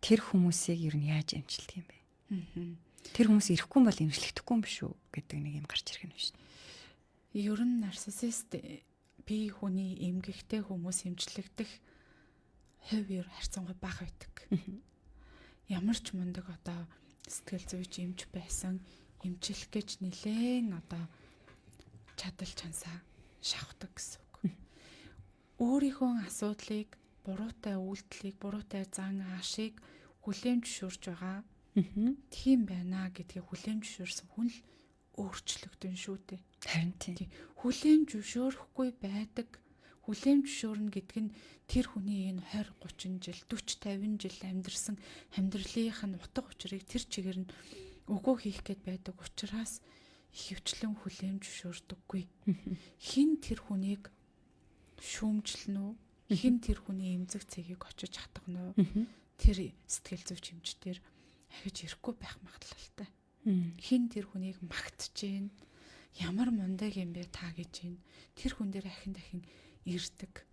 [SPEAKER 2] тэр хүмүүсийг ер нь яаж амжилт юм бэ? Тэр хүмүүс ирэхгүй бол эмчлэгдэхгүй юм биш үү гэдэг нэг юм гарч ирэх юм шүү дээ.
[SPEAKER 1] Ер нь нарциссист би хүний эмгэгтэй хүмүүс эмчлэгдэх хувь ер харьцангуй бага байдаг. Ямар ч мундаг одоо сэтгэл зүйч эмч байсан эмчлэх гэж нилээн одоо чадал чансаа шавхдаг гэсэн үг. Өөрийнхөө асуудлыг, буруутай үйлдэлийг, буруутай зан аашийг хүлээн зөвшөөрж байгаа. Тийм байна гэдгийг хүлээн зөвшөөрсөн хүн л өөрчлөгдөн шүү дээ.
[SPEAKER 2] Харин тийм.
[SPEAKER 1] Хүлээн зөвшөөрөхгүй байдаг. Хүлээн зөвшөөрнө гэдэг нь тэр хүний энэ 20, 30 жил, 40, 50 жил амьдэрсэн амьдралынх нь утга учирыг тэр чигээр нь өгөө хийх гээд байдаг учраас ихэвчлэн хүлээн зөвшөөрдөггүй. Хин тэр хүнийг шүүмжлэнэ үү? Хин тэр хүний эмзэг цэгийг очиж хатгана уу? Тэр сэтгэл зүйч эмчтэр ахиж ирэхгүй байх магадлалтай. Хин тэр хүнийг магтж гин ямар мундаг юм бэ та гэж гин тэр хүн дээр дахин ирдэг.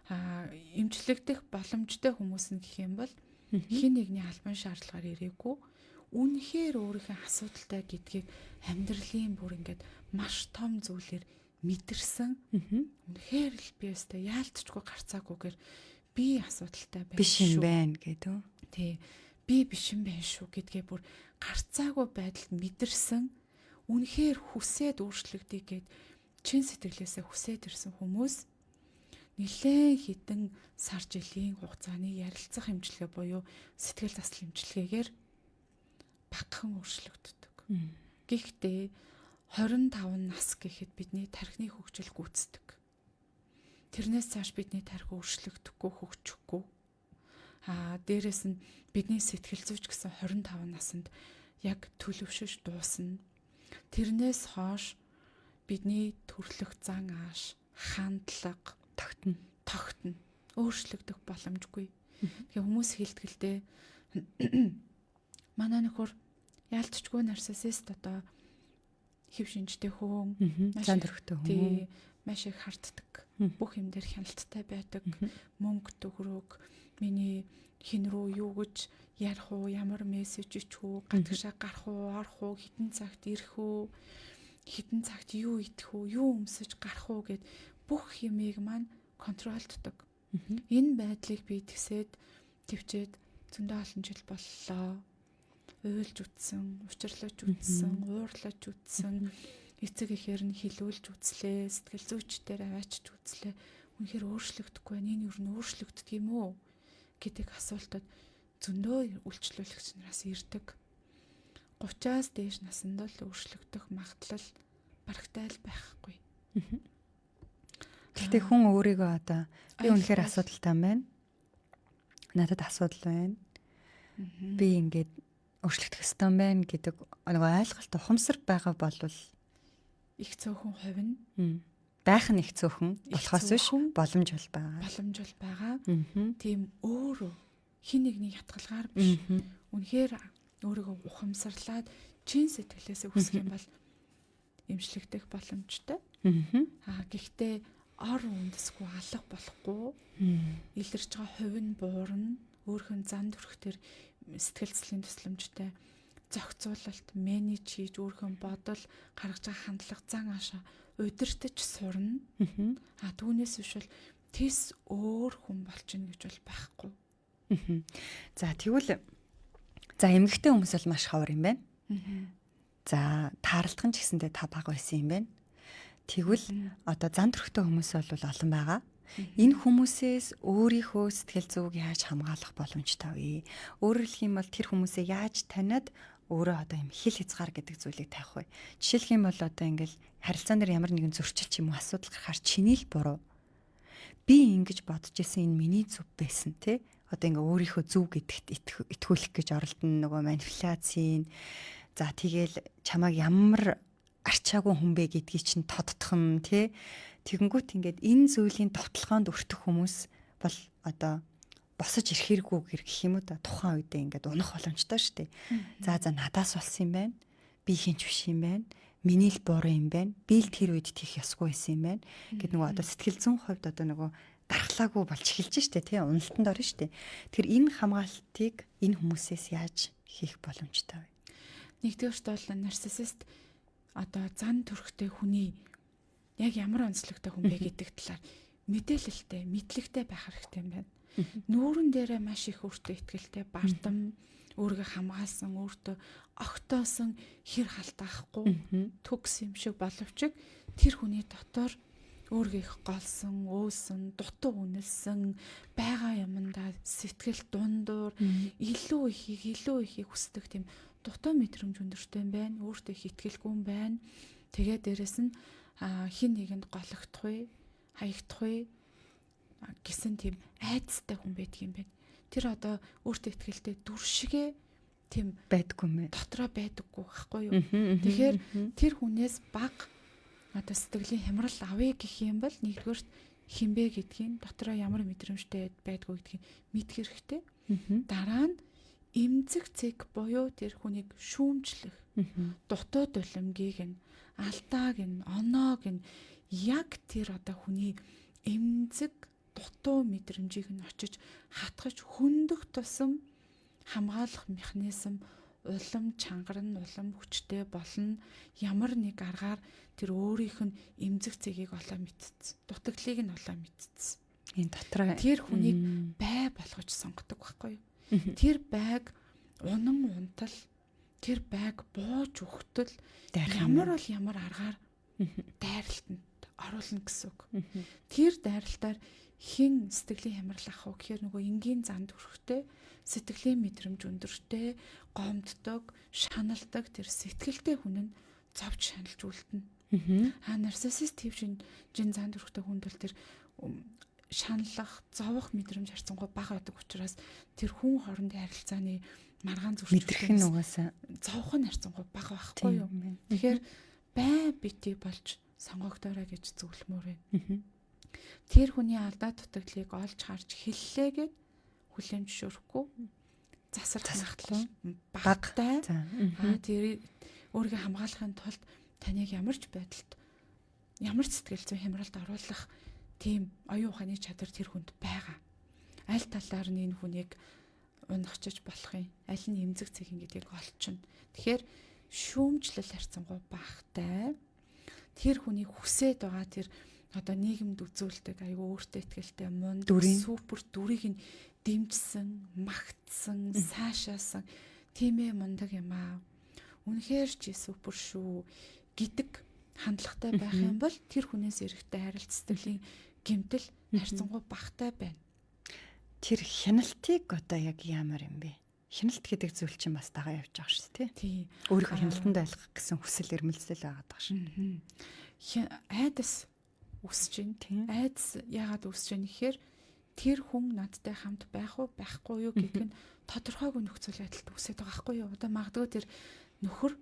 [SPEAKER 1] Эмчлэгдэх боломжтой хүмүүс нь гэх юм бол хин нэгний албан шаардлагаар ирээгүй үнэхээр өөрийнхөө асуудалтай гэдгийг амьдралын бүр ингээд маш том зүйлээр мэдэрсэн. Үнэхээр л би өстэй яалтчгүй гарцаагүйгээр би асуудалтай байна
[SPEAKER 2] биш юм байна гэдэг.
[SPEAKER 1] Тий. Би биш юм байна шүү гэдгээ бүр гарцаагүй байдалд мэдэрсэн. Үнэхээр хүсээд өөрчлөгдөе гэд чин сэтгэлээсээ хүсээд ирсэн хүмүүс нэлээд хідэн сар жилийн хугацааны ярилцах эмчилгээ буюу сэтгэл засал эмчилгээгээр багахан өөрчлөгддөг. Гэхдээ 25 нас гэхэд бидний тархины хөгжил гүйцэтгэв. Тэрнээс цааш бидний тархи өөрчлөгдөхгүй хөгжихгүй. Дээрэс нь бидний сэтгэл зүйч гэсэн 25 наснд яг төлөвшөж дуусна. Тэрнээс хойш бидний төрлөх зан ааш, хандлага тогтно. Өөрчлөгдөх боломжгүй. Тэгээ хүмүүс хэлтгэлдээ манай нөхөр яалтчгүй нарциссист одоо хэв шинжтэй хүн,
[SPEAKER 2] зан төрхтэй хүн.
[SPEAKER 1] тий, маш их харддаг. Бүх юм дээр хяналттай байдаг. Мөнгө төгрөг, миний хин рүү юу гэж ярих уу, ямар мессеж ичх үү, гадагшаа гарах уу, орох уу, хитэн цагт ирэх үү, хитэн цагт юу идэх үү, юу өмсөж гарах уу гэд бүх юмыг маань контролддог. Энэ байдлыг би тэгсээд төвчээд зөндөө олон жил боллоо. Уйлж үтсэн, учирлаж үтсэн, уурлаж үтсэн, эцэг ихээр нь хилүүлж үзлээ, сэтгэл зүйчдээр аваачж үзлээ. Үнэхээр өөрчлөгдөхгүй байна. Энэ юу н өөрчлөгддөг юм уу гэдэг асуултад зөндөө үйлчлүүлэгч нараас ирдэг. 30-аас дээш наснд л өөрчлөгдөх магадлал барагтай л байхгүй.
[SPEAKER 2] Гэхдээ хүн өөрийгөө одоо би үнэхээр асуудалтай байна. Надад асуудал байна. Би ингээд өөрчлөгдөх ёстой байна гэдэг нэг ойлголт ухамсар байгаа болвол
[SPEAKER 1] их цөөхөн хувь нь
[SPEAKER 2] байх нь их цөөхөн болохоос биш боломж бол байгаа.
[SPEAKER 1] Боломж бол байгаа. Тийм өөрөө хин нэгний ятгалгаар биш. Үнэхээр өөрийгөө ухамсарлаад чин сэтгэлээсээ хүсэх юм бол эмчлэгдэх боломжтой. Гэхдээ ор үндэсгүй алга болохгүй илэрч байгаа хувь нь буурна. Өөрхөн зан төрх төр сэтгэл зүйн төсөлмжтэй зохицуулалт менеж хийж өөрхөн бодол гаргаж байгаа хандлага зан аашаа удирдах сурна. Түүнээс биш бол тис өөр хүн болчихно гэж бол байхгүй.
[SPEAKER 2] За тэгвэл эмэгтэй хүмүүс бол маш ховор юм байна. За таарлах нь ч гэсэндээ та бага байсан юм байна. Тэгвэл одоо зан төрхтэй хүмүүс бол олон байгаа. Энэ хүмүүсээс өөрийнхөө сэтгэл зүг яаж хамгаалах боломжтой вэ? Өөрөөр хэлэх юм бол тэр хүмүүсээ яаж таниад өөрөө одоо юм хил хязгаар гэдэг зүйлийг тавих вэ? Жишээлх юм бол одоо ингээл харилцаан дээр ямар нэгэн зөрчил ч юм уу асуудал гарахаар чиний л буруу. Би ингэж бодож исэн энэ миний зүв байсан тий. Одоо ингээ өөрийнхөө зүв гэдэгт итгүүлэх гэж оролдоно нөгөө манипуляцийн. За тэгэл чамайг ямар арчаагүй хүн бэ гэдгийг чинь тодтох нь тий. Тэгэнгүүт ингээд энэ зүйлийн товтлогоонд өртөх хүмүүс бол одоо босож ирэх хэрэггүй гэх юм уу да тухайн үедээ ингээд унах боломжтой шүү дээ. За надаас болсон юм байна. Би хинч биш юм байна. Миний л буруу юм байна. Би л тэр үед тийх ёсгүй байсан юм байна. Гэт нөгөө одоо сэтгэл зүйн хувьд одоо нөгөө дархлаагүй болж эхэлж штэ тий уналтанд орно штэ. Тэр энэ хамгаалтыг энэ хүмүүсээс яаж хийх боломжтой вэ?
[SPEAKER 1] Нэгдүгээрт бол нарциссист одоо зан төрхтэй хүний яг ямар онцлогтой хүн бэ гэдэг талаар мэдээлэлтэй, мэдлэгтэй байх хэрэгтэй юм байна. Нүүрэн дээрээ маш их өөртөө ихтгэлтэй, бардам, өөрийгөө хамгаалсан, өөртөө огтоосон хэр халтаахгүй төгс юм шиг боловч тэр хүний дотор өөрийгөө их голсон, өөсөн, дутуу үнэлсэн, байгаа юмдаа сэтгэл дундуур илүү ихийг хүсдэг тийм дутуу мэдрэмж өндөртэй юм байна. Өөртөө их итгэлгүй юм байна. Тэгээд дээрэс нь хин нэгэнд гологдох вэ, хаягдах вэ гэсэн тийм айцтай хүн байдаг юм байна. Тэр одоо өөртөө ихтгэлтэй дүр шигээ тийм
[SPEAKER 2] байдаггүй юм байна.
[SPEAKER 1] Дотроо байдаггүй байхгүй юу? Тэгэхээр тэр хүнээс баг одоо сэтгэлийн хямрал авъя гэх юм бол нэгдүгээрт хинбэ гэдгийг дотроо ямар мэдрэмжтэй байдгүй гэдгийг мэдэх хэрэгтэй. Дараа нь эмзэг цэг буюу тэр хүнийг шүүмжлэх, дутуу дулимгийг нь алдааг нь оноог нь яг тэр одоо хүний эмзэг дутуу мэдрэмжийг нь очиж хатгаж хөндөх тусам хамгаалах механизм улам чангар нь улам хүчтэй болно. Ямар нэг аргаар тэр өөрийнх нь эмзэг цэгийг олоо мэдсэн. Дутагдлыг нь олоо мэдсэн.
[SPEAKER 2] Энэ дотроо
[SPEAKER 1] тэр хүнийг бай болгож сонгодог байхгүй юу? Тэр байг унан унтал, тэр байг бууж өгтөл ямар бол ямар аргаар дайралтанд оруулна гэсэн үг. Тэр дайралтаар хин сэтгэлийн хямрал ах уу гэхээр нөгөө энгийн зан төрхтэй, сэтгэлийн мэдрэмж өндөртэй, гомддог, шаналдаг тэр сэтгэлтэй хүн нь зовж шаналж үлдэнэ. Нарциссист тип жин зан төрхтэй хүнд бол тэр шаналлах, зовох мэдрэмж харьцангуй бага байдаг учраас тэр хүн хоорондын харилцааны маргаан
[SPEAKER 2] зүрхлэх нь угаасаа
[SPEAKER 1] зовох нь харьцангуй бага байхгүй юу? Тэгэхээр бай бити болж сонгогдорой гэж зөвлөмөр байна. Тэр хүний алдаа дутагдлыг олж харж хэллээгээд хүлээн зөвшөөрөхгүй. засар магадлал багтай. Тэр өөрийгөө хамгаалахын тулд таныг ямар ч байдалд ямар ч сэтгэл зүйн хямралд оруулах тийм оюун ухааны чадвар тэр хүнд байгаа. Аль талаар нь энэ хүнийг унахчиж болох юм, аль нь эмзэг цэг гэдгийг олчихно. Тэгэхээр шүүмжлэл харьцангуй багтай. Тэр хүний хүсээд байгаа тэр одоо нийгэмд үзүүлдэг айгүй өөртөө ихтэй мунд супер дүрийг нь дэмжсэн, магтсан, сайшаасан тийм мундаг юм аа. Үнэхээр чи супер шүү гэдэг хандлагатай байх юм бол тэр хүнээс эрэхтэй харилт сэтгэлийн гэмтэл харьцангуй багтай байна.
[SPEAKER 2] Тэр хяналтыг одоо яг ямар юм бэ? Хяналт гэдэг зүйл чинь бас дагаа явж байгаа шүү дээ, тий. Өөрийнхөө хяналтанд байлгах гэсэн хүсэл эрмэлзэл байгаа даа шүү. Айдас үсэж байна, тий. Айдас яагаад үсэж байна гэхээр тэр хүн надтай хамт байх уу, байхгүй юу гэдэг нь тодорхойгүй нөхцөл байдалд үсээд байгаа байхгүй юу? Одоо магадгүй тэр нөхөр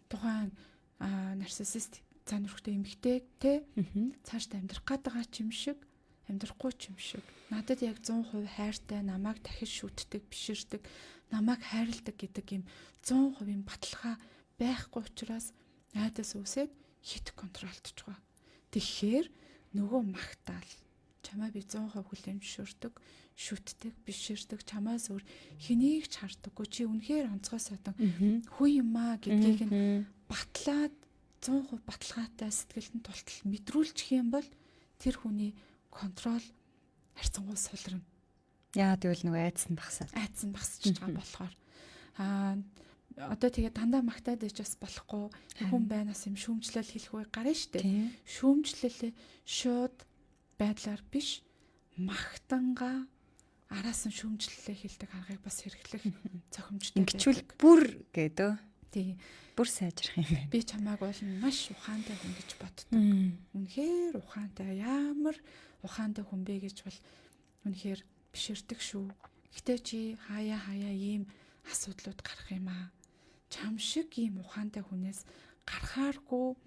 [SPEAKER 2] тухайн нарциссист занурхтай эмэгтэй те цаашдаа амьдрах гээд байгаа ч юм шиг амьдрахгүй ч юм шиг надад яг 100% хайртай, намайг дахиж шүтдэг, биширдэг, намайг хайрладаг гэдэг юм 100% баталгаа байхгүй учраас айдас үсээд хит контролдож байгаа. Тэгэхээр нөгөө магтаал чамаа би 100% хүлээмжшүүлдэг, шүтдэг, биширдэг, чамаас өөр хэнийг ч хардаггүй, чи үнэхээр онцгой садан хүй юм аа гэдгийг нь батлаад 100% баталгаатай сэтгэлд нь тултал мэдрүүлчих юм бол тэр хүний контрол харьцангуй сулрна. Яа тэгвэл нөгөө айдсан багсаж байгаа болохоор одоо тэгээ дандаа магтаад иж бас болохгүй хүн байнаас юм шүүмжлэл хэлэх үе гарна шүү дээ. Шүүмжлэлээ шууд байдлаар биш магтангаа араас нь шүүмжлэлээ хэлдэг аргыг бас хэрэглэх зохимжтой. Ингэчүүл бүр гэдэг. Тий. Бүр сайжрах юм байна. Би чамааг бол маш ухаантай хүн гэж боддог. Үнэхээр ухаантай. Ямар ухаантай хүн бэ гэж бол үнэхээр биширдэг шүү. Гэтэ чи хаяа ийм асуудлууд гарах юм аа. Чам шиг ийм ухаантай хүнээс гарахааргүй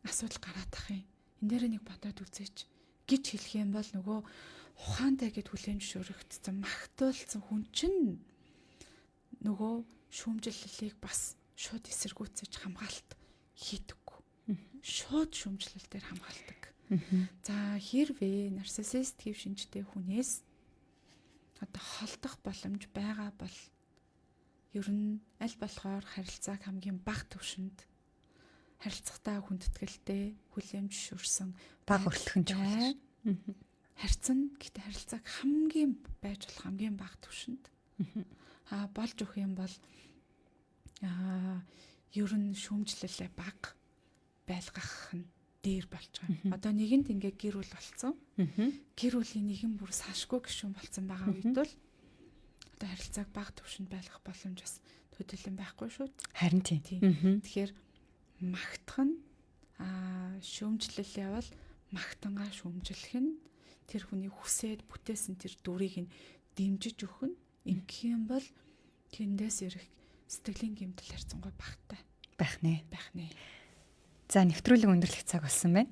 [SPEAKER 2] асуудал гараад ах юм. Энд дээр нэг бодоод үзээч гэж хэлэх юм бол нөгөө ухаантай гэд хүлээмжшүүрэгдсэн магтуулсан хүн чинь нөгөө шүүмжлэлийг бас шууд эсэргүүцэж хамгаалт хийдэггүй. Шууд шүүмжлэл дээр хамгаалдаг. За хэрвээ нарциссист хэв шинжтэй хүнээс одоо холдох боломж байгаа бол ер нь аль болохоор харилцааг хамгийн бага түвшинд харилцагтаа хүндэтгэлтэй хүлээмжшүүлсэн бага өртгөн чухал. Харьцан гэхдээ харилцааг хамгийн байж болох хамгийн бага түвшинд болж өгөх юм бол ер нь шүүмжлэлээ бага байлгах нь дээр болж байгаа. Одоо нэгэнд ингээ гэр бүл болцсон. Гэр бүлийн нэгэн бүр сашгүй гишүүн болцсон байгаа үед бол одоо харилцааг бага түвшинд байлгах боломж бас төдийлөн байхгүй шүү. Харин тийм. Тэгэхээр магтах нь шүүмжлэлээ бол магтангаа шүүмжлэх нь тэр хүний хүсээд бүтээсэн тэр дүрийг нь дэмжиж өгөх нь ингэх юм бол тэндээс ирэх сэтгэлийн гэмтэл харьцангуй багтай байх нэ. За нэвтрүүлэг өндөрлөх цаг болсон байна.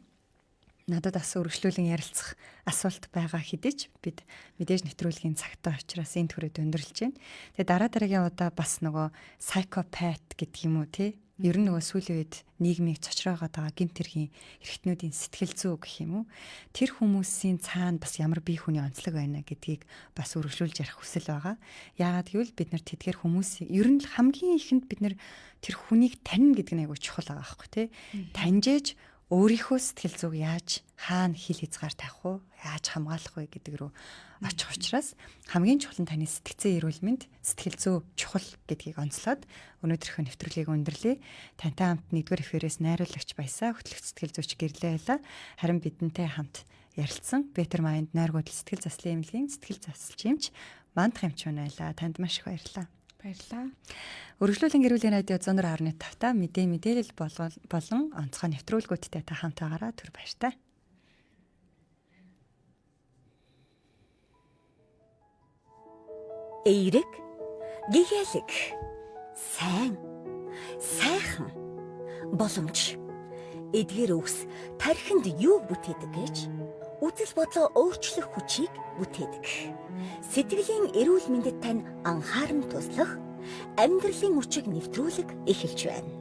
[SPEAKER 2] Надад бас өргөжлүүлэн ярилцах асуулт байгаа хэдий ч бид мэдээж нэвтрүүлгийн цагтаа учраас энэ төрөд өндөрлж байна. Тэгээ дараагийн удаа бас нөгөө psychopath гэдэг юм уу тий? Ер нь нөгөө сүүлийн үед нийгмийг цочроогаад байгаа гэмт хэргийн эрхтнүүдийн сэтгэл зүй гэх юм уу? Тэр хүмүүсийн цаана бас ямар бие хүний онцлог байна гэдгийг бас өргөжлүүлж ярих хүсэл байгаа. Яагаад гэвэл бид нар тэдгээр хүмүүсийн ер нь хамгийн ихэнд бид нар тэр хүнийг таньна гэдэг нь айгүй чухал байгаа байхгүй тий? Таньжээж өөрийнхөө сэтгэл зүг яаж хаана хил хязгаар тавих вэ? Яаж хамгаалах вэ гэдэг рүү очих учраас хамгийн чухал нь таны сэтгцэн эрүүл мэнд, сэтгэл зүй чухал гэдгийг онцлоод өнөөдрийнхөө нэвтрүүлгийг өндөрлөе. Тантай хамт 1-р эфирээс найруулагч Баясаа, хөтлөгч сэтгэл зүйч Гэрлээ байлаа. Харин бидэнтэй хамт ярилцсан Better Mind найргуудл сэтгэл заслын эмнэлгийн сэтгэл заслчимч Мандах эмчүүн байлаа. Танд маш их баярлалаа. Баярлалаа. Өргөжлүүлэн гэрүүлийн радио 102.5 та мэдээлэл болон онцгой нэвтрүүлгүүдтэй та хамт байгаараа түр баяртай.
[SPEAKER 3] Эерэг, гэгээлэг, сайхан, боломж, эдгээр үгс тархинд юу бүтээдэг гэж үзэл бодлоо өөрчлөх хүчийг бүтээдэг. Сэтгэлийн эрүүл мэндэд тань анхааран туслах, амьдралын мөчийг нэвтрүүлэг эхэлж байна.